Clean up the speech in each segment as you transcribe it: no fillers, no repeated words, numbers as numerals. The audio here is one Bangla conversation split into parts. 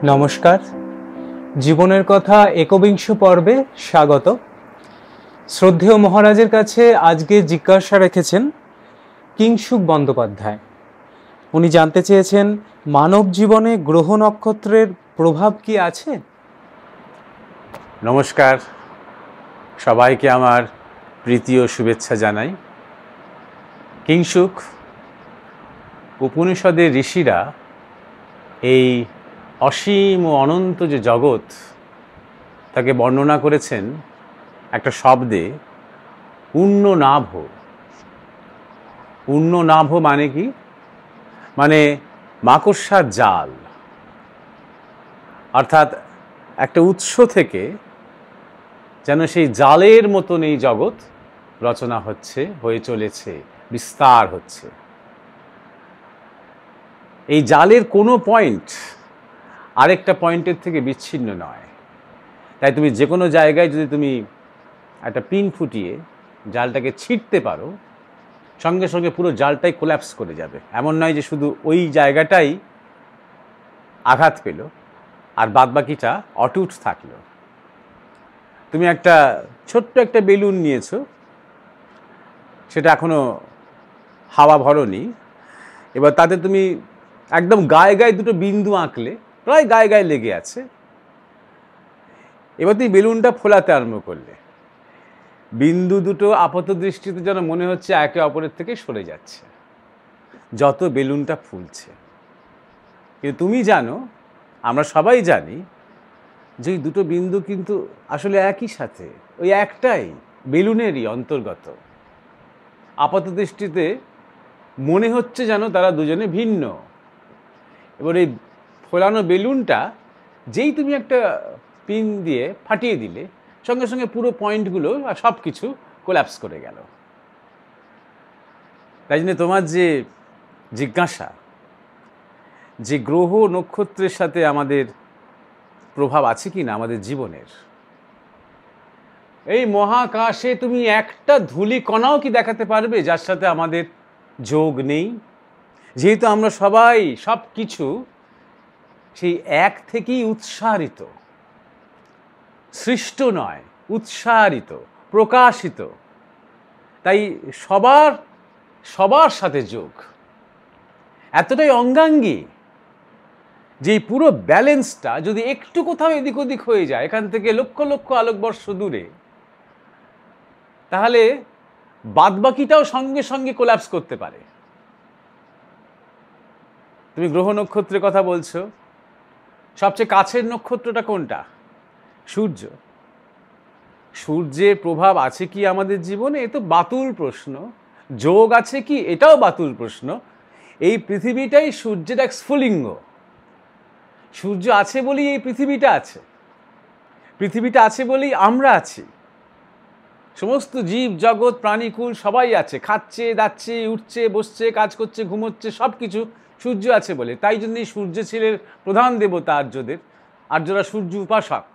নমস্কার, জীবনের কথা একবিংশ পর্বে স্বাগত। শ্রদ্ধেয় মহারাজের কাছে আজকে জিজ্ঞাসা রেখেছেন কিংশুক বন্দ্যোপাধ্যায়। উনি জানতে চেয়েছেন মানব জীবনে গ্রহ নক্ষত্রের প্রভাব কি আছে। নমস্কার, সবাইকে আমার প্রীতি ও শুভেচ্ছা জানাই। কিংশুক উপনিষদের ঋষিরা এই অসীম ও অনন্ত যে জগৎ তাকে বর্ণনা করেছেন একটা শব্দে উন্ননাভ। উন্ননাভ মানে কি? মানে মাকড়সার জাল, অর্থাৎ একটা উৎস থেকে যেন সেই জালের মতন এই জগৎ রচনা হচ্ছে, হয়ে চলেছে, বিস্তার হচ্ছে। এই জালের কোনো পয়েন্ট আরেকটা পয়েন্টের থেকে বিচ্ছিন্ন নয়। তাই তুমি যে কোনো জায়গায় যদি তুমি একটা পিন ফুটিয়ে জালটাকে ছিঁড়তে পারো, সঙ্গে সঙ্গে পুরো জালটাই কোল্যাপস করে যাবে। এমন নয় যে শুধু ওই জায়গাটাই আঘাত পেল আর বাদবাকিটা অটুট থাকলো। তুমি একটা ছোট্ট একটা বেলুন নিয়েছো, সেটা এখনো হাওয়া ভরনি, এবার তাতে তুমি একদম গায়ে গায়ে দুটো বিন্দু আঁকলে, প্রায় গায়ে গায়ে লেগে আছে। এবার তুমি বেলুনটা ফোলাতে আরম্ভ করলে, বিন্দু দুটো আপাত দৃষ্টিতে যেন মনে হচ্ছে একে অপরের থেকে সরে যাচ্ছে যত বেলুনটা ফুলছে। কিন্তু তুমি জানো, আমরা সবাই জানি যে ওই দুটো বিন্দু কিন্তু আসলে একই সাথে, ওই একটাই বেলুনেরই অন্তর্গত। আপাত দৃষ্টিতে মনে হচ্ছে যেন তারা দুজনে ভিন্ন। এবার এই ফোলানো বেলুনটা যেই তুমি একটা পিন দিয়ে ফাটিয়ে দিলে, সঙ্গে সঙ্গে পুরো পয়েন্টগুলো আর সব কিছু কোল্যাপস করে গেল। তাই জন্য তোমার যে জিজ্ঞাসা যে গ্রহ নক্ষত্রের সাথে আমাদের প্রভাব আছে কি না আমাদের জীবনের, এই মহাকাশে তুমি একটা ধূলিকণাও কি দেখাতে পারবে যার সাথে আমাদের যোগ নেই? যেহেতু আমরা সবাই সব কিছু সেই এক থেকেই উৎসারিত, সৃষ্ট নয়, উৎসারিত, প্রকাশিত। তাই সবার সবার সাথে যোগ এতটাই অঙ্গাঙ্গী যে পুরো ব্যালেন্সটা যদি একটু কোথাও এদিক ওদিক হয়ে যায়, এখান থেকে লক্ষ লক্ষ আলোকবর্ষ দূরে, তাহলে বাদবাকিটাও সঙ্গে সঙ্গে কোল্যাপস করতে পারে। তুমি গ্রহ নক্ষত্রের কথা বলছো, সবচেয়ে কাছের নক্ষত্রটা কোনটা? সূর্য। সূর্যের প্রভাব আছে কি আমাদের জীবনে? এ তো বাতুল প্রশ্ন। যোগ আছে কি? এটাও বাতুল প্রশ্ন। এই পৃথিবীটাই সূর্যের এক স্ফুলিঙ্গ। সূর্য আছে বলেই এই পৃথিবীটা আছে, পৃথিবীটা আছে বলেই আমরা আছি। সমস্ত জীব জগৎ প্রাণীকুল সবাই আছে, খাচ্ছে, দাচ্ছে, উঠছে, বসছে, কাজ করছে, ঘুমোচ্ছে, সব কিছু সূর্য আছে বলে। তাই জন্যই সূর্য ছিলেন প্রধান দেবতা আর্যদের। আর্যরা সূর্য উপাসক।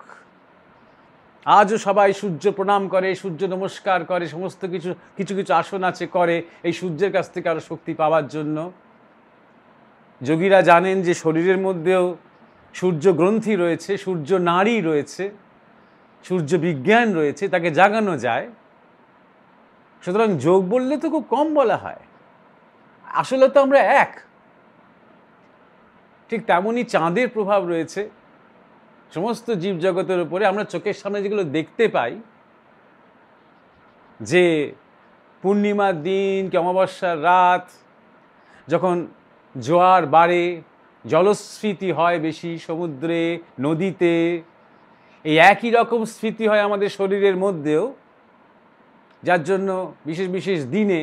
আজও সবাই সূর্য প্রণাম করে, সূর্য নমস্কার করে, সমস্ত কিছু কিছু কিছু আসন আছে করে এই সূর্যের কাছ থেকে আরও শক্তি পাওয়ার জন্য। যোগীরা জানেন যে শরীরের মধ্যেও সূর্য গ্রন্থি রয়েছে, সূর্য নাড়ি রয়েছে, সূর্য বিজ্ঞান রয়েছে, তাকে জাগানো যায়। সুতরাং যোগ বললে তো খুব কম বলা হয়, আসলে তো আমরা এক। ঠিক তেমনই চাঁদের প্রভাব রয়েছে সমস্ত জীবজগতের উপরে। আমরা চোখের সামনে যেগুলো দেখতে পাই, যে পূর্ণিমার দিন কি অমাবস্যার রাত, যখন জোয়ার বাড়ে, জলস্ফীতি হয় বেশি সমুদ্রে, নদীতে, এই একই রকম স্ফীতি হয় আমাদের শরীরের মধ্যেও, যার জন্য বিশেষ বিশেষ দিনে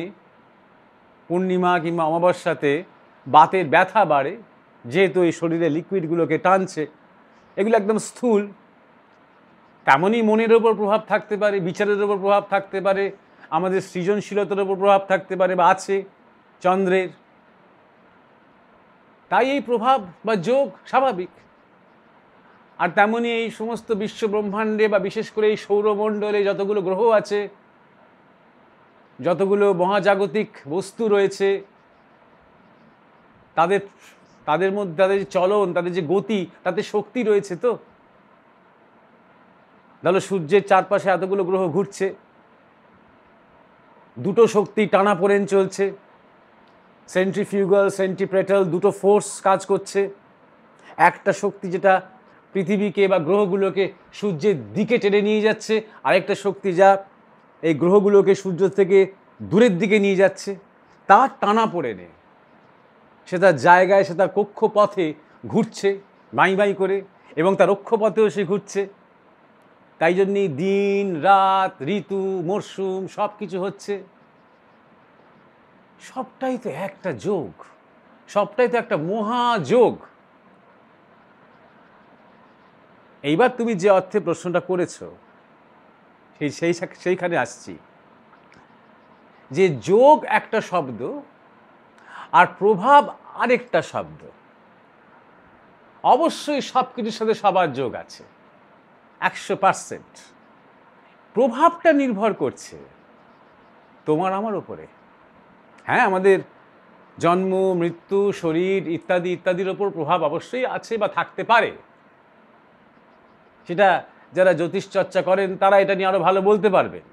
পূর্ণিমা কিংবা অমাবস্যাতে বাতের ব্যথা বাড়ে, যেহেতু এই শরীরে লিকুইডগুলোকে টানছে। এগুলো একদম স্থূল। তেমনই মনের ওপর প্রভাব থাকতে পারে, বিচারের ওপর প্রভাব থাকতে পারে, আমাদের সৃজনশীলতার ওপর প্রভাব থাকতে পারে বা আছে চন্দ্রের। তাই এই প্রভাব বা যোগ স্বাভাবিক। আর তেমনই এই সমস্ত বিশ্ব ব্রহ্মাণ্ডে বা বিশেষ করে এই সৌরমণ্ডলে যতগুলো গ্রহ আছে, যতগুলো মহাজাগতিক বস্তু রয়েছে, তাদের মধ্যে তাদের যে চলন, তাদের যে গতি, তাতে শক্তি রয়েছে। তো তাহলে সূর্যের চারপাশে এতগুলো গ্রহ ঘুরছে, দুটো শক্তি টানাপোড়েন চলছে, সেন্ট্রিফিউগাল সেন্ট্রিপেটাল দুটো ফোর্স কাজ করছে। একটা শক্তি যেটা পৃথিবীকে বা গ্রহগুলোকে সূর্যের দিকে টেনে নিয়ে যাচ্ছে, আরেকটা শক্তি যা এই গ্রহগুলোকে সূর্য থেকে দূরের দিকে নিয়ে যাচ্ছে। তার টানাপোড়েনে সে তার জায়গায়, সে তার কক্ষপথে ঘুরছে বাই বাই করে, এবং তার কক্ষপথেও সে ঘুরছে। তাই জন্যই দিন রাত, ঋতু, মরশুম সব কিছু হচ্ছে। সবটাই তো একটা যোগ, সবটাই তো একটা মহাযোগ। এইবার তুমি যে অর্থে প্রশ্নটা করেছো সেইখানে আসছি, যে যোগ একটা শব্দ আর প্রভাব আরেকটা শব্দ। অবশ্যই সব কিছুর সাথে সবার যোগ আছে 100%। প্রভাবটা নির্ভর করছে তোমার আমার উপরে। হ্যাঁ, আমাদের জন্ম, মৃত্যু, শরীর ইত্যাদি ইত্যাদির ওপর প্রভাব অবশ্যই আছে বা থাকতে পারে। সেটা যারা জ্যোতিষ চর্চা করেন তারা এটা নিয়ে আরো ভালো বলতে পারবেন।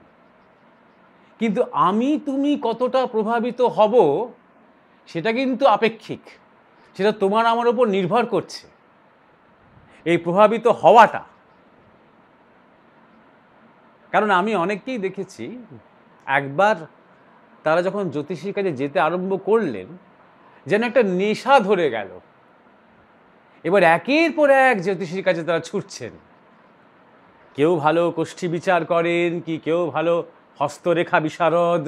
কিন্তু আমি তুমি কতটা প্রভাবিত হব সেটা কিন্তু আপেক্ষিক, সেটা তোমার আমার উপর নির্ভর করছে এই প্রভাবিত হওয়াটা। কারণ আমি অনেককেই দেখেছি, একবার তারা যখন জ্যোতিষীর কাছে যেতে আরম্ভ করলেন, যেন একটা নেশা ধরে গেল। এবার একের পর এক জ্যোতিষীর কাছে তারা ছুটছেন। কেউ ভালো কোষ্ঠী বিচার করেন, কি কেউ ভালো হস্তরেখা বিশারদ,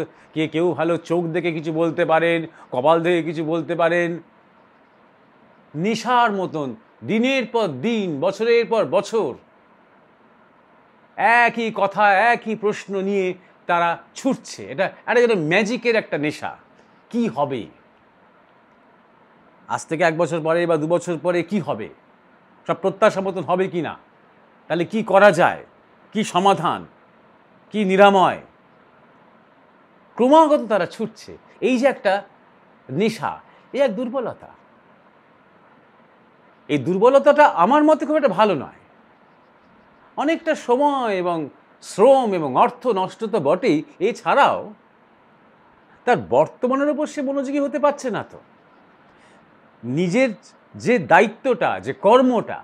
কেউ ভালো চোখ দেখে কিছু বলতে পারেন, কপাল দেখে কিছু বলতে পারেন। নেশার মতন দিনের পর দিন, বছরের পর বছর একই কথা, একই প্রশ্ন নিয়ে তারা ছুটছে। এটা যেন ম্যাজিকের একটা নেশা। কি হবে আজ থেকে 1 বছর পরে বা 2 বছর পরে, কি হবে, সব প্রত্যাশা মতন হবে কি না, তাহলে কি করা যায়, কি সমাধান, কি নিরাময়, ক্রমাগত তারা ছুটছে। এই যে একটা নেশা, এই এক দুর্বলতা। এই দুর্বলতাটা আমার মতে খুব একটা ভালো নয়। অনেকটা সময় এবং শ্রম এবং অর্থ নষ্ট তো বটেই, এছাড়াও তার বর্তমানের উপর সে মনোযোগী হতে পারছে না। তো নিজের যে দায়িত্বটা, যে কর্মটা,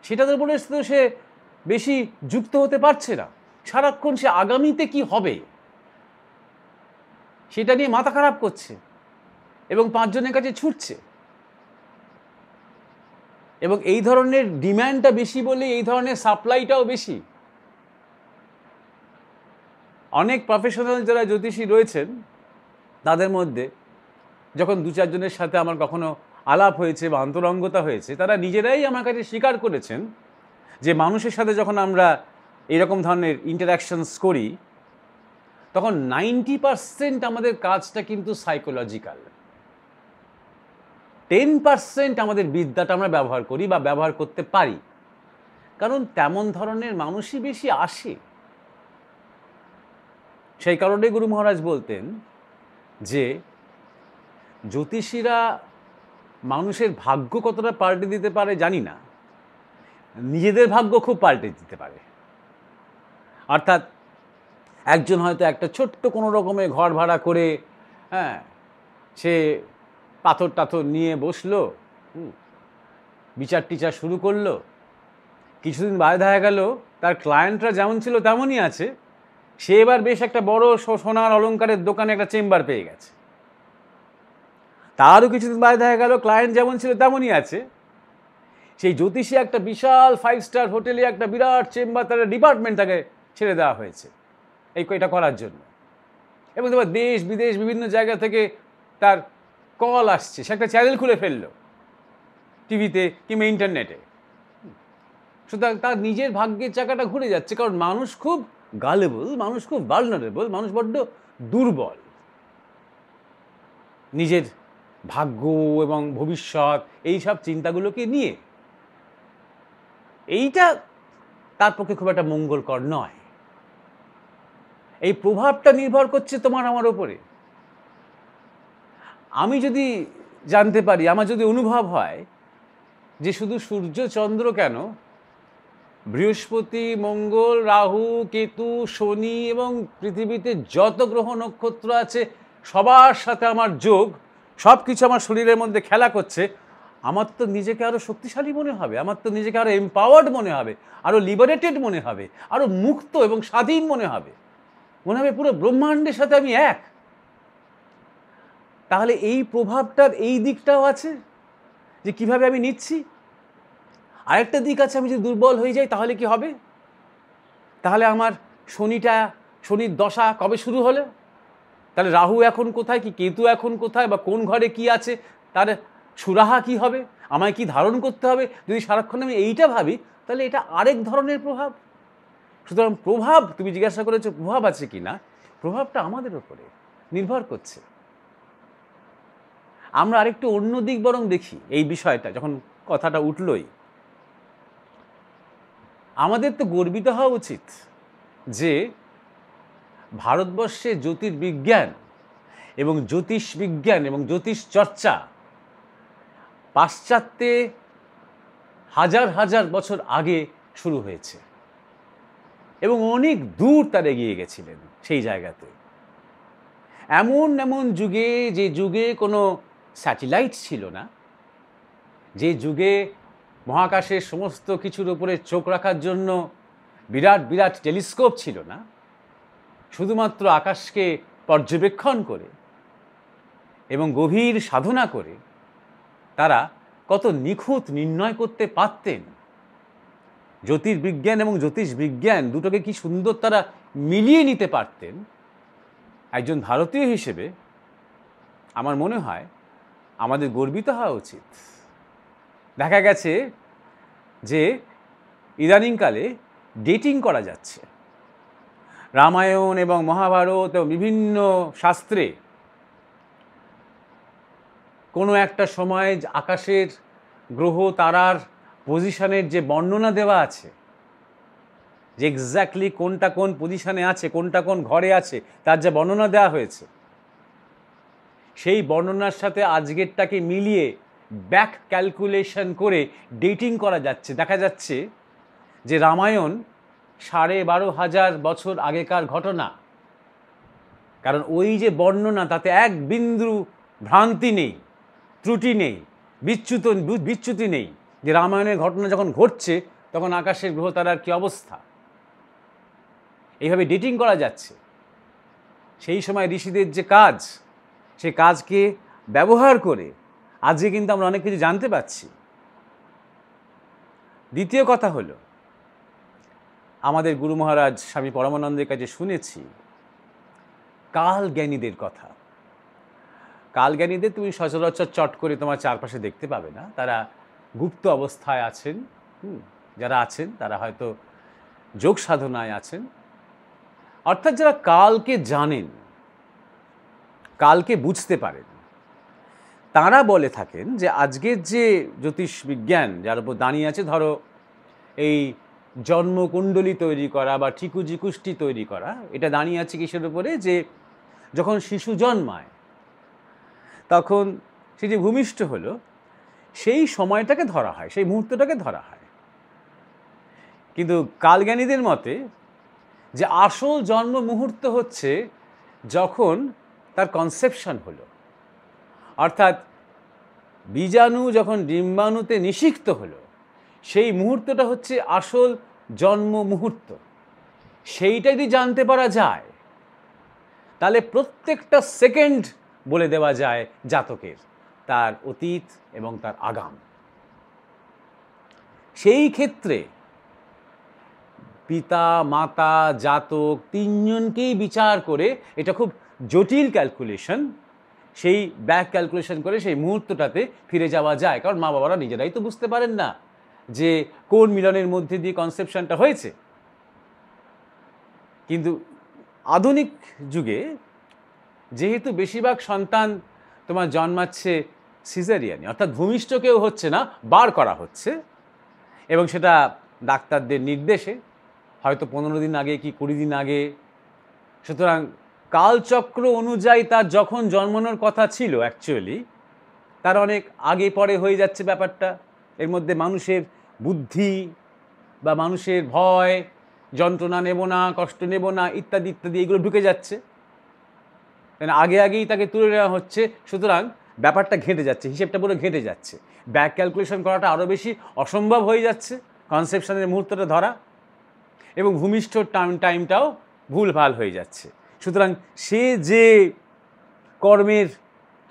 সেটার উপরে তো সে বেশি যুক্ত হতে পারছে না। সারাক্ষণ সে আগামীতে কি হবে সেটা নিয়ে মাথা খারাপ করছে এবং 5 জনের কাছে ছুটছে। এবং এই ধরনের ডিম্যান্ডটা বেশি বলে এই ধরনের সাপ্লাইটাও বেশি। অনেক প্রফেশনাল যারা জ্যোতিষী রয়েছেন তাদের মধ্যে যখন 2-4 জনের সাথে আমার কখনো আলাপ হয়েছে বা অন্তরঙ্গতা হয়েছে, তারা নিজেরাই আমার কাছে স্বীকার করেছেন যে মানুষের সাথে যখন আমরা এরকম ধরনের ইন্টারাকশনস করি, তখন 90% আমাদের কাজটা কিন্তু সাইকোলজিক্যাল। 10% আমাদের বিদ্যাটা আমরা ব্যবহার করি বা ব্যবহার করতে পারি, কারণ তেমন ধরনের মানুষই বেশি আসে। সেই কারণে গুরু মহারাজ বলতেন যে জ্যোতিষীরা মানুষের ভাগ্য কতটা পাল্টে দিতে পারে জানি না, নিজেদের ভাগ্য খুব পাল্টে দিতে পারে। অর্থাৎ একজন হয়তো একটা ছোট্ট কোনো রকমের ঘর ভাড়া করে, হ্যাঁ, সে পাথর টাথর নিয়ে বসলো, বিচার টিচার শুরু করলো। কিছুদিন বাদে দেখা গেল তার ক্লায়েন্টরা যেমন ছিল তেমনই আছে, সে এবার বেশ একটা বড় সোনার অলংকারের দোকানে একটা চেম্বার পেয়ে গেছে। তারও কিছুদিন বাদে দেখা গেল ক্লায়েন্ট যেমন ছিল তেমনই আছে, সেই জ্যোতিষী একটা বিশাল 5 স্টার হোটেলে একটা বিরাট চেম্বার, তার ডিপার্টমেন্ট তাকে ছেড়ে দেওয়া হয়েছে এটা করার জন্য। এবং এবার দেশ বিদেশ বিভিন্ন জায়গা থেকে তার কল আসছে, সে একটা চ্যানেল খুলে ফেললো টিভিতে কিংবা ইন্টারনেটে। সুতরাং তার নিজের ভাগ্যের চাকাটা ঘুরে যাচ্ছে, কারণ মানুষ খুব গালেবল, মানুষ খুব ভালনারেবল, মানুষ বড্ড দুর্বল নিজের ভাগ্য এবং ভবিষ্যৎ এইসব চিন্তাগুলোকে নিয়ে। এইটা তার পক্ষে খুব একটা মঙ্গলকর নয়। এই প্রভাবটা নির্ভর করছে তোমার আমার উপরে। আমি যদি জানতে পারি, আমার যদি অনুভব হয় যে শুধু সূর্য চন্দ্র কেন, বৃহস্পতি, মঙ্গল, রাহু, কেতু, শনি এবং পৃথিবীতে যত গ্রহ নক্ষত্র আছে সবার সাথে আমার যোগ, সব কিছু আমার শরীরের মধ্যে খেলা করছে, আমার তো নিজেকে আরও শক্তিশালী মনে হবে, আমার তো নিজেকে আরও এম্পাওয়ার্ড মনে হবে, আরও লিবারেটেড মনে হবে, আরও মুক্ত এবং স্বাধীন মনে হবে, মনে হবে পুরো ব্রহ্মাণ্ডের সাথে আমি এক। তাহলে এই প্রভাবটার এই দিকটাও আছে যে কিভাবে আমি নিচ্ছি। আরেকটা দিক আছে, আমি যদি দুর্বল হয়ে যাই তাহলে কি হবে? তাহলে আমার শনির দশা কবে শুরু হলো? তাহলে রাহু এখন কোথায়, কি কেতু এখন কোথায়, বা কোন ঘরে কি আছে, তার সুরাহা কি হবে, আমায় কি ধারণ করতে হবে? যদি সারাক্ষণ আমি এইটা ভাবি তাহলে এটা আরেক ধরনের প্রভাব। সুতরাং প্রভাব, তুমি জিজ্ঞাসা করেছো প্রভাব আছে কি না, প্রভাবটা আমাদের উপরে নির্ভর করছে। আমরা আরেকটু অন্য দিক বরং দেখি এই বিষয়টা, যখন কথাটা উঠলই, আমাদের তো গর্বিত হওয়া উচিত যে ভারতবর্ষে জ্যোতির্বিজ্ঞান এবং জ্যোতিষবিজ্ঞান এবং জ্যোতিষ চর্চা পাশ্চাত্যে হাজার হাজার বছর আগে শুরু হয়েছে এবং অনেক দূর তারা এগিয়ে গেছিলেন সেই জায়গাতে। এমন এমন যুগে, যে যুগে কোনো স্যাটেলাইট ছিল না, যে যুগে মহাকাশের সমস্ত কিছুর উপরে চোখ রাখার জন্য বিরাট বিরাট টেলিস্কোপ ছিল না, শুধুমাত্র আকাশকে পর্যবেক্ষণ করে এবং গভীর সাধনা করে তারা কত নিখুঁত নির্ণয় করতে পারতেন। জ্যোতির্বিজ্ঞান এবং জ্যোতিষবিজ্ঞান দুটোকে কি সুন্দর তারা মিলিয়ে নিতে পারতেন। একজন ভারতীয় হিসেবে আমার মনে হয় আমাদের গর্বিত হওয়া উচিত। দেখা গেছে যে ইদানিংকালে ডেটিং করা যাচ্ছে। রামায়ণ এবং মহাভারত এবং বিভিন্ন শাস্ত্রে কোনো একটা সময় আকাশের গ্রহ তারার পজিশনের যে বর্ণনা দেওয়া আছে, যে এক্স্যাক্টলি কোনটা কোন পজিশনে আছে, কোনটা কোন ঘরে আছে, তার যে বর্ণনা দেওয়া হয়েছে, সেই বর্ণনার সাথে আজকেরটাকে মিলিয়ে ব্যাক ক্যালকুলেশন করে ডেটিং করা যাচ্ছে। দেখা যাচ্ছে যে রামায়ণ 12,500 বছর আগেকার ঘটনা, কারণ ওই যে বর্ণনা তাতে এক বিন্দু ভ্রান্তি নেই, ত্রুটি নেই, বিচ্যুতি নেই যে রামায়ণের ঘটনা যখন ঘটছে তখন আকাশের গ্রহ তারার কী অবস্থা। এইভাবে ডেটিং করা যাচ্ছে। সেই সময় ঋষিদের যে কাজ, সে কাজকে ব্যবহার করে আজকে কিন্তু আমরা অনেক কিছু জানতে পারছি। দ্বিতীয় কথা হলো, আমাদের গুরু মহারাজ স্বামী পরমানন্দের কাছে শুনেছি কালজ্ঞানীদের কথা। কালজ্ঞানীদের তুমি সচরাচর চট করে তোমার চারপাশে দেখতে পাবে না, তারা গুপ্ত অবস্থায় আছেন। যারা আছেন তারা হয়তো যোগ সাধনায় আছেন, অর্থাৎ যারা কালকে জানেন, কালকে বুঝতে পারেন। তারা বলে থাকেন যে আজকের যে জ্যোতিষ বিজ্ঞান যার উপর দাঁড়িয়ে আছে, ধরো এই জন্মকুণ্ডলী তৈরি করা বা ঠিকুজি কুষ্টি তৈরি করা, এটা দাঁড়িয়ে আছে কিসের উপরে, যে যখন শিশু জন্মায় তখন সে যে ভূমিষ্ঠ হলো সেই সময়টাকে ধরা হয়, সেই মুহূর্তটাকে ধরা হয়। কিন্তু কালজ্ঞানীদের মতে যে আসল জন্ম মুহূর্ত হচ্ছে যখন তার কনসেপশন হলো, অর্থাৎ বীজাণু যখন ডিম্বাণুতে নিষিক্ত হলো, সেই মুহূর্তটা হচ্ছে আসল জন্ম মুহূর্ত। সেইটা যদি জানতে পারা যায় তাহলে প্রত্যেকটা সেকেন্ড বলে দেওয়া যায় জাতকের, তার অতীত এবং তার আগাম। সেই ক্ষেত্রে পিতা, মাতা, জাতক তিনজনকেই বিচার করে, এটা খুব জটিল ক্যালকুলেশন, সেই ব্যাক ক্যালকুলেশন করে সেই মুহূর্তটাতে ফিরে যাওয়া যায়। কারণ মা বাবারা নিজেরাই তো বুঝতে পারেন না যে কোন মিলনের মধ্যে দিয়ে কনসেপশনটা হয়েছে। কিন্তু আধুনিক যুগে যেহেতু বেশিরভাগ সন্তান তোমার জন্মাচ্ছে সিজারিয়ানে, অর্থাৎ ভূমিষ্ঠ কেউ হচ্ছে না, বার করা হচ্ছে, এবং সেটা ডাক্তারদের নির্দেশে, হয়তো 15 দিন আগে কি 20 দিন আগে। সুতরাং কালচক্র অনুযায়ী তার যখন জন্মানোর কথা ছিল অ্যাকচুয়ালি, তার অনেক আগে পরে হয়ে যাচ্ছে ব্যাপারটা। এর মধ্যে মানুষের বুদ্ধি বা মানুষের ভয়, যন্ত্রণা নেব না, কষ্ট নেব না, ইত্যাদি ইত্যাদি এগুলো ঢুকে যাচ্ছে। কেন আগে আগেই তাকে তুলে নেওয়া হচ্ছে, সুতরাং ব্যাপারটা ঘেঁটে যাচ্ছে, হিসেবটা পুরো ঘেঁটে যাচ্ছে। ব্যাক ক্যালকুলেশন করাটা আরও বেশি অসম্ভব হয়ে যাচ্ছে, কনসেপশনের মুহূর্তটা ধরা, এবং ভূমিষ্ঠ টাইমটাও ভুলভাল হয়ে যাচ্ছে। সুতরাং সে যে কর্মের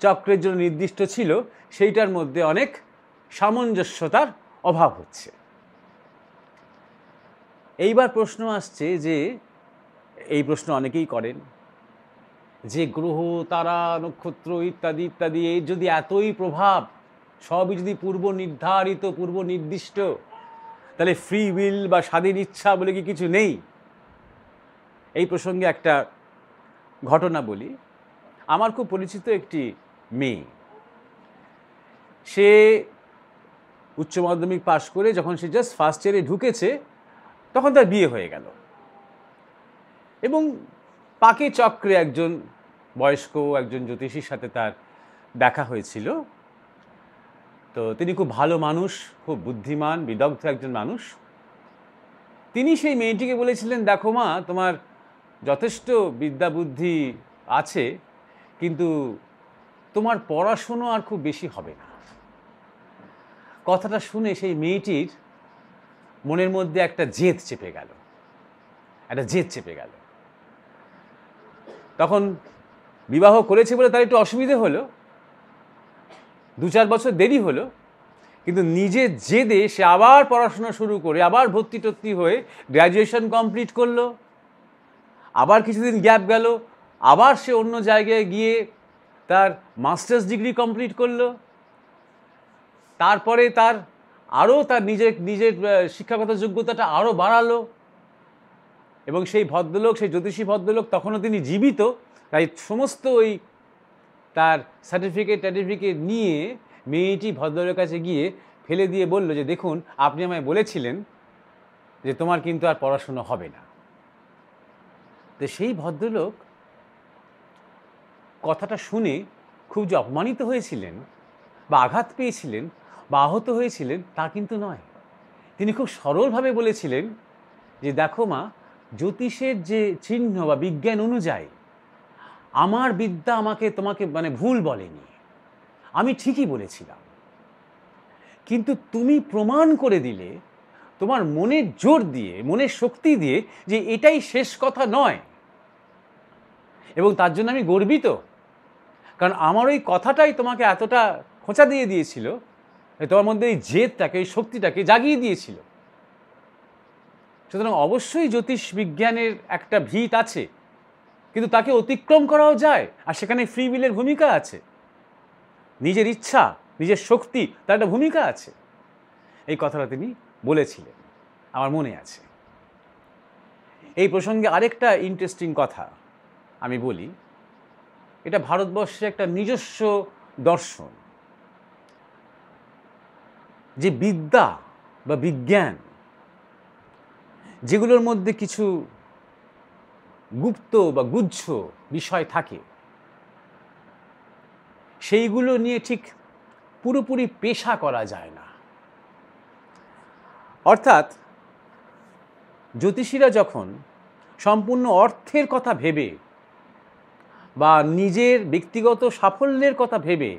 চক্রের জন্য নির্দিষ্ট ছিল সেইটার মধ্যে অনেক সামঞ্জস্যতার অভাব হচ্ছে। এইবার প্রশ্ন আসছে যে, এই প্রশ্ন অনেকেই করেন, যে গ্রহ তারা নক্ষত্র ইত্যাদি ইত্যাদি এর যদি এতই প্রভাব, সবই যদি পূর্ব নির্ধারিত পূর্ব নির্দিষ্ট, তাহলে ফ্রি উইল বা স্বাধীন ইচ্ছা বলে কি কিছু নেই? এই প্রসঙ্গে একটা ঘটনা বলি। আমার খুব পরিচিত একটি মেয়ে, সে উচ্চ মাধ্যমিক পাশ করে যখন সে জাস্ট ফার্স্ট ইয়ারে ঢুকেছে তখন তার বিয়ে হয়ে গেল, এবং পাকে চক্রে একজন বয়স্ক একজন জ্যোতিষীর সাথে তার দেখা হয়েছিল। তো তিনি খুব ভালো মানুষ, খুব বুদ্ধিমান বিদগ্ধ একজন মানুষ। তিনি সেই মেয়েটিকে বলেছিলেন, দেখো মা, তোমার যথেষ্ট বিদ্যা বুদ্ধি আছে, কিন্তু তোমার পড়াশুনো আর খুব বেশি হবে না। কথাটা শুনে সেই মেয়েটির মনের মধ্যে একটা জেদ চেপে গেল, তখন বিবাহ করেছে বলে তার একটু অসুবিধে হলো, 2-4 বছর দেরি হলো, কিন্তু নিজের জেদে সে আবার পড়াশোনা শুরু করে আবার ভর্তি টর্তি হয়ে গ্র্যাজুয়েশন কমপ্লিট করলো। আবার কিছুদিন গ্যাপ গেল, আবার সে অন্য জায়গায় গিয়ে তার মাস্টার্স ডিগ্রি কমপ্লিট করলো। তারপরে তার নিজের শিক্ষাগত যোগ্যতাটা আরও বাড়ালো, এবং সেই ভদ্রলোক, সেই জ্যোতিষী ভদ্রলোক তখনও তিনি জীবিত, তাই সমস্ত ওই তার সার্টিফিকেট নিয়ে মেয়েটি ভদ্রলোকের কাছে গিয়ে ফেলে দিয়ে বলল যে, দেখুন, আপনি আমায় বলেছিলেন যে তোমার কিন্তু আর পড়াশুনো হবে না। তো সেই ভদ্রলোক কথাটা শুনে খুব যে অপমানিত হয়েছিলেন বা আঘাত পেয়েছিলেন বা আহত হয়েছিলেন তা কিন্তু নয়। তিনি খুব সরলভাবে বলেছিলেন যে, দেখো মা, জ্যোতিষের যে চিহ্ন বা বিজ্ঞান অনুযায়ী আমার বিদ্যা তোমাকে ভুল বলেনি, আমি ঠিকই বলেছিলাম, কিন্তু তুমি প্রমাণ করে দিলে তোমার মনের জোর দিয়ে, মনের শক্তি দিয়ে, যে এটাই শেষ কথা নয়, এবং তার জন্য আমি গর্বিত, কারণ আমার ওই কথাটাই তোমাকে এতটা খোঁচা দিয়ে দিয়েছিল, তোমার মধ্যে এই জেদটাকে, এই শক্তিটাকে জাগিয়ে দিয়েছিল। সুতরাং অবশ্যই জ্যোতিষ বিজ্ঞানের একটা ভিত আছে, কিন্তু তাকে অতিক্রম করাও যায়, আর সেখানে ফ্রি উইলের ভূমিকা আছে, নিজের ইচ্ছা, নিজের শক্তি, তার একটা ভূমিকা আছে। এই কথাটা তিনি বলেছিলেন, আমার মনে আছে। এই প্রসঙ্গে আরেকটা ইন্টারেস্টিং কথা আমি বলি। এটা ভারতবর্ষে একটা নিজস্ব দর্শন, যে বিদ্যা বা বিজ্ঞান যেগুলোর মধ্যে কিছু গুপ্ত বা গুহ্য বিষয় থাকে, সেইগুলো নিয়ে ঠিক পুরোপুরি পেশা করা যায় না। অর্থাৎ জ্যোতিষীরা যখন সম্পূর্ণ অর্থের কথা ভেবে বা নিজের ব্যক্তিগত সাফল্যের কথা ভেবে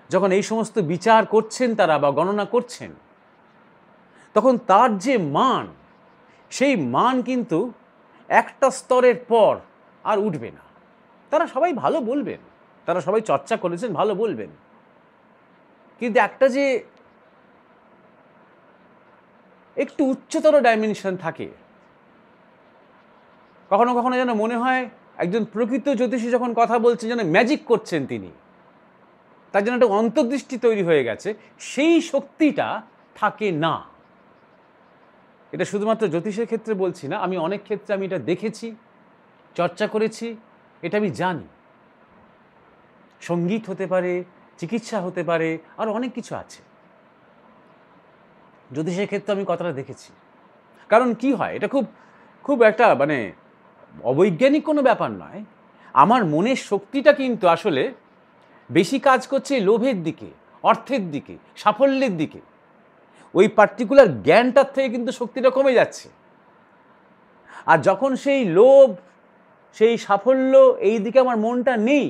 যখন এই সমস্ত বিচার করছেন তারা বা গণনা করছেন, তখন তার যে মান, সেই মান কিন্তু একটা স্তরের পর আর উঠবে না। তারা সবাই ভালো বলবেন, তারা সবাই চর্চা করেছেন, ভালো বলবেন, কিন্তু একটা যে একটু উচ্চতর ডাইমেনশন থাকে, কখনো কখনো যেন মনে হয় একজন প্রকৃত জ্যোতিষী যখন কথা বলছেন যেন ম্যাজিক করছেন তিনি, তার জন্য একটা অন্তর্দৃষ্টি তৈরি হয়ে গেছে, সেই শক্তিটা থাকে না। এটা শুধুমাত্র জ্যোতিষের ক্ষেত্রে বলছি না, আমি অনেক ক্ষেত্রে আমি এটা দেখেছি, চর্চা করেছি, এটা আমি জানি। সঙ্গীত হতে পারে, চিকিৎসা হতে পারে, আর অনেক কিছু আছে। জ্যোতিষের ক্ষেত্রে আমি কথাটা দেখেছি। কারণ কি হয়, এটা খুব খুব একটা অবৈজ্ঞানিক কোনো ব্যাপার নয়। আমার মনের শক্তিটা কিন্তু আসলে বেশি কাজ করছে লোভের দিকে, অর্থের দিকে, সাফল্যের দিকে। ওই পার্টিকুলার জ্ঞানটার থেকে কিন্তু শক্তিটা কমে যাচ্ছে। আর যখন সেই লোভ, সেই সাফল্য, এই দিকে আমার মনটা নেই,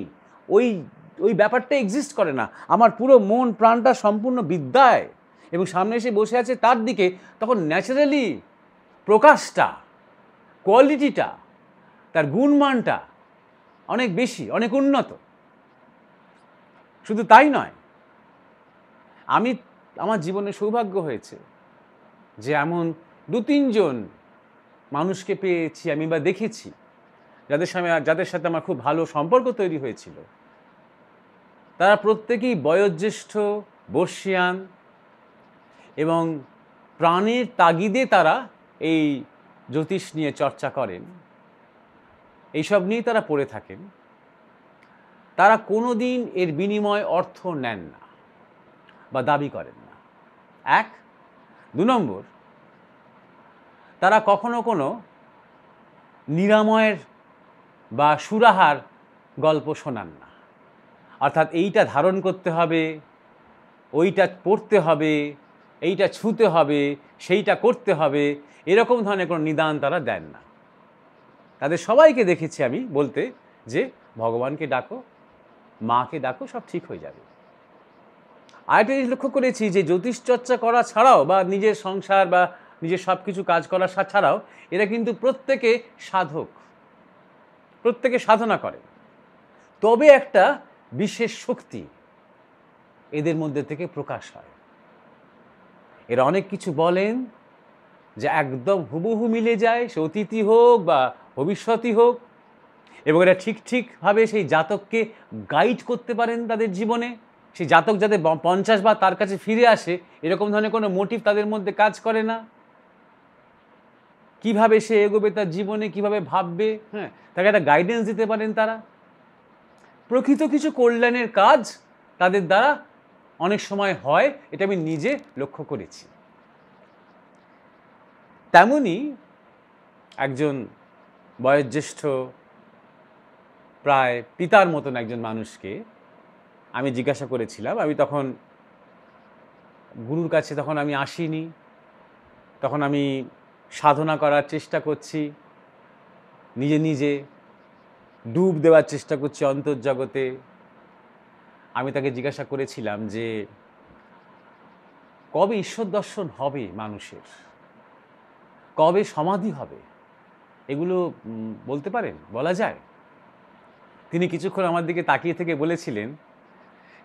ওই ওই ব্যাপারটা এক্সিস্ট করে না, আমার পুরো মন প্রাণটা সম্পূর্ণ বিদ্যায় এবং সামনে এসে বসে আছে তার দিকে, তখন ন্যাচারালি প্রকাশটা, কোয়ালিটিটা, তার গুণমানটা অনেক বেশি, অনেক উন্নত। শুধু তাই নয়, আমার জীবনে সৌভাগ্য হয়েছে যে এমন 2-3 জন মানুষকে পেয়েছি আমি বা দেখেছি, যাদের সাথে আমার খুব ভালো সম্পর্ক তৈরি হয়েছিল। তারা প্রত্যেকেই বয়োজ্যেষ্ঠ, বর্ষিয়ান এবং প্রাণের তাগিদে তারা এই জ্যোতিষ নিয়ে চর্চা করেন, এইসব নিয়ে তারা পড়ে থাকেন। তারা কোনো দিন এর বিনিময় অর্থ নেন না বা দাবি করেন না। 1, 2 নম্বর, তারা কখনো কোনো নিরাময়ের বা সুরাহার গল্প শোনান না। অর্থাৎ এইটা ধারণ করতে হবে, ওইটা পড়তে হবে, এইটা ছুঁতে হবে, সেইটা করতে হবে, এরকম ধরনের কোনো নিদান তারা দেন না। তাদের সবাইকে দেখেছি আমি বলতে যে ভগবানকে ডাকো, মাকে ডাকো, সব ঠিক হয়ে যাবে। আরেকটা জিনিস লক্ষ্য করেছি যে জ্যোতিষ চর্চা করা ছাড়াও বা নিজের সংসার বা নিজের সব কিছু কাজ করা ছাড়াও এরা কিন্তু প্রত্যেকে সাধক, প্রত্যেকে সাধনা করে। তবে একটা বিশেষ শক্তি এদের মধ্যে থেকে প্রকাশ হয়। এরা অনেক কিছু বলেন যে একদম হুবহু মিলে যায়, সে অতীতই হোক বা ভবিষ্যৎই হোক, এবং এরা ঠিকভাবে সেই জাতককে গাইড করতে পারেন তাদের জীবনে। সেই জাতক যাতে 50 বার তার কাছে ফিরে আসে, এরকম ধরনের কোনো মোটিভ তাদের মধ্যে কাজ করে না। কিভাবে সে এগোবে তার জীবনে, কিভাবে ভাববে, হ্যাঁ, তাকে একটা গাইডেন্স দিতে পারেন তারা। প্রকৃত কিছু কল্যাণের কাজ তাদের দ্বারা অনেক সময় হয়, এটা আমি নিজে লক্ষ্য করেছি। তেমনি একজন বয়োজ্যেষ্ঠ, প্রায় পিতার মতন একজন মানুষকে আমি জিজ্ঞাসা করেছিলাম। আমি তখন গুরুর কাছে তখন আমি আসিনি, তখন আমি সাধনা করার চেষ্টা করছি, নিজে নিজে ডুব দেওয়ার চেষ্টা করছি অন্তর্জগতে। আমি তাকে জিজ্ঞাসা করেছিলাম যে কবে ঈশ্বর দর্শন হবে মানুষের, কবে সমাধি হবে, এগুলো বলতে পারেন, বলা যায়? তিনি কিছুক্ষণ আমার দিকে তাকিয়ে থেকে বলেছিলেন,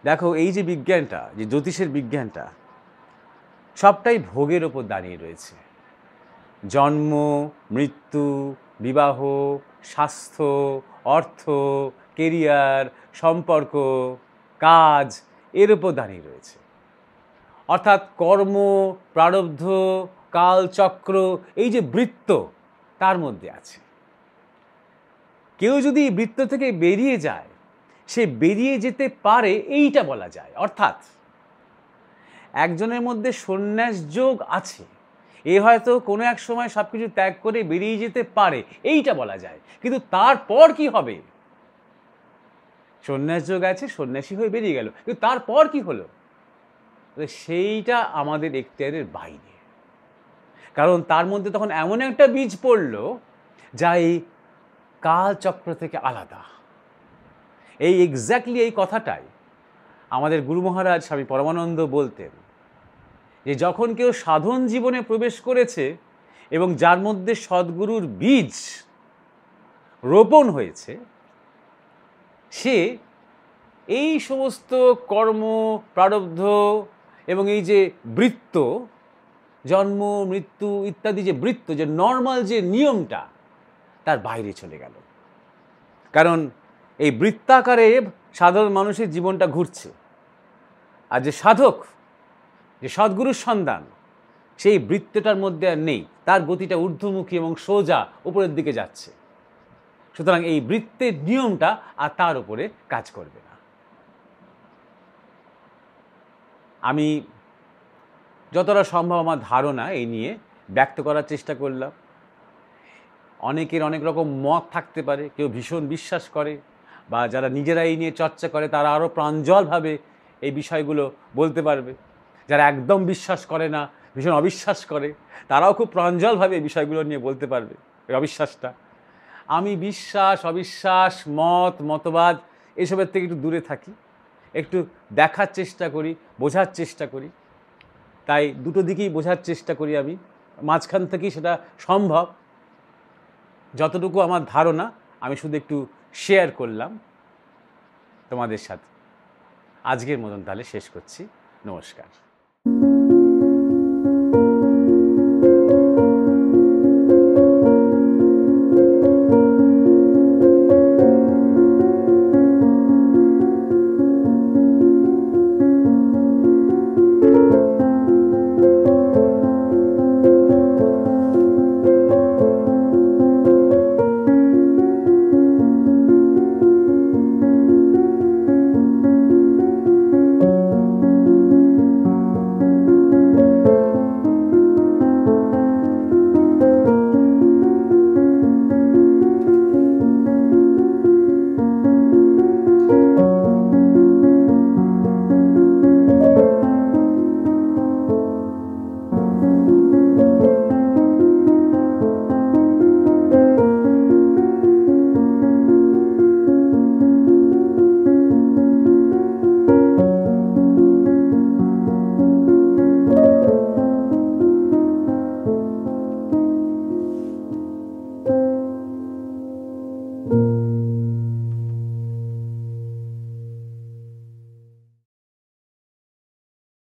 দেখো এই যে বিজ্ঞানটা, যে জ্যোতিষের বিজ্ঞানটা, সবটাই ভোগের ওপর দাঁড়িয়ে রয়েছে। জন্ম, মৃত্যু, বিবাহ, স্বাস্থ্য, অর্থ, কেরিয়ার, সম্পর্ক, কাজ, এর ওপর দাঁড়িয়ে রয়েছে। অর্থাৎ কর্ম, প্রারব্ধ, কালচক্র, এই যে বৃত্ত, তার মধ্যে আছে। কেউ যদি এই বৃত্ত থেকে বেরিয়ে যায়, সে বেরিয়ে যেতে পারে, এইটা বলা যায়। অর্থাৎ একজনের মধ্যে সন্ন্যাস যোগ আছে, এ হয়তো কোনো এক সময় সব কিছু ত্যাগ করে বেরিয়ে যেতে পারে, এইটা বলা যায়। কিন্তু তারপর কি হবে? সন্ন্যাস যোগ আছে, সন্ন্যাসী হয়ে বেরিয়ে গেল, কিন্তু তারপর কি হলো? সেইটা আমাদের এখতিয়ারের বাইরে। কারণ তার মধ্যে তখন এমন একটা বীজ পড়ল যা এই কালচক্র থেকে আলাদা। এই এক্স্যাক্টলি এই কথাটাই আমাদের গুরু মহারাজ স্বামী পরমানন্দ বলতেন, যে যখন কেউ সাধন জীবনে প্রবেশ করেছে এবং যার মধ্যে সদ্গুরুর বীজ রোপণ হয়েছে, সে এই সমস্ত কর্ম, প্রারব্ধ এবং এই যে বৃত্ত, জন্ম, মৃত্যু ইত্যাদি যে বৃত্ত, যে নর্মাল যে নিয়মটা, তার বাইরে চলে গেল। কারণ এই বৃত্তাকারে সাধারণ মানুষের জীবনটা ঘুরছে, আর যে সাধক, যে সদ্গুরুর সন্ধান, সেই বৃত্তটার মধ্যে আর নেই, তার গতিটা ঊর্ধ্বমুখী এবং সোজা উপরের দিকে যাচ্ছে। সুতরাং এই বৃত্তের নিয়মটা আর তার উপরে কাজ করবে না। আমি যতটা সম্ভব আমার ধারণা এই নিয়ে ব্যক্ত করার চেষ্টা করলাম। অনেকের অনেক রকম মত থাকতে পারে, কেউ ভীষণ বিশ্বাস করে, বা যারা নিজেরা এই নিয়ে চর্চা করে তারা আরও প্রাঞ্জলভাবে এই বিষয়গুলো বলতে পারবে। যারা একদম বিশ্বাস করে না, ভীষণ অবিশ্বাস করে, তারাও খুব প্রাঞ্জলভাবে এই বিষয়গুলো নিয়ে বলতে পারবে, এই অবিশ্বাসটা। আমি বিশ্বাস, অবিশ্বাস, মতবাদ এসবের থেকে একটু দূরে থাকি, একটু দেখার চেষ্টা করি, বোঝার চেষ্টা করি। তাই দুটো দিকেই বোঝার চেষ্টা করি আমি, মাঝখান থেকেই সেটা সম্ভব। যতটুকু আমার ধারণা আমি শুধু একটু শেয়ার করলাম তোমাদের সাথে। আজকের মতন তাহলে শেষ করছি। নমস্কার।